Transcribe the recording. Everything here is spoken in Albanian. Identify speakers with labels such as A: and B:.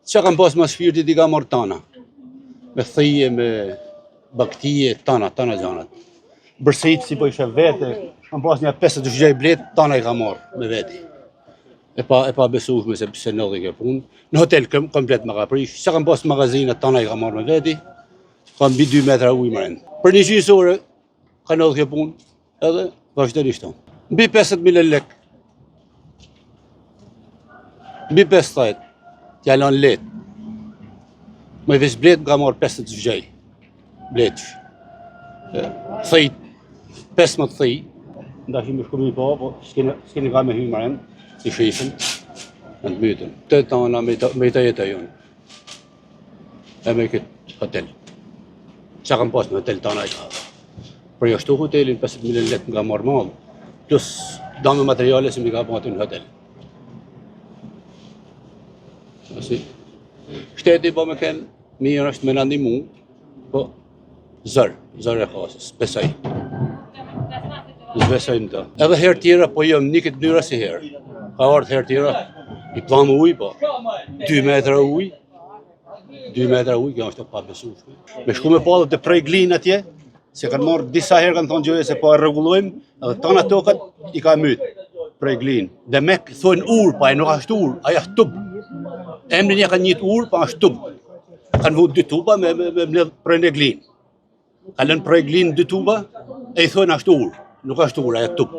A: Që kam pas mas shpirtit i ka marrë tana. Me thije, me baktije, tana gjanat. Bërsejt si po ishe vete, kam pas një 50 gjej blet, tana i ka marrë me veti. E pa besueshme se ndodhi kjo punë. Në hotel komplet më ka prish. Që kam pas magazine, tana i ka marrë me veti. Kam mbi 2 metra ujë më rend. Për një gjysore ka ndodhur kjo punë, edhe vazhdimisht tonë. Mbi 50.000 lek. Mbi 50, t'ja lanë let. Me veç blet ka marrë 50 gjej. Bletësh. Thejt, 15 thej. Ndashim me shkumi po s'keni ka me hy më rend. I shifën, në të mytën. Të tana me i të jetë e jonë. E me këtë hotel. Qa kam pas në hotel tana i ka. Për jashtu hotelin 50.000 lek nga marrë malë, plus dame materiale se mi ka pati në hotel. Asi, shteti po me kënë, mirë është me nëndi mu, po zërë e khasës, besaj. Zbesojmë të. Edhe herë tjera, po jëmë një këtë njëra si herë. Ka ardhë herë tjera, i plamë ujë, po. 2 metra ujë. 2 metra ujë, kjo është pa besueshme. Me shku me pa dhe të prej glinë atje, se kanë marrë disa herë kanë thonë gjoje se po e rregullojmë, edhe tana tokat i ka mytë prej glinë. Dhe me thonë urë, pa e nuk ashtë urë, aja është tubë. Emrin ja kanë njëtë urë, pa ashtë tubë. Kanë vu 2 tuba me mledhë prej në glinë. Kanë lënë prej glinë 2 tuba, e i thonë ashtë urë. Nuk ashtë urë, aja tubë.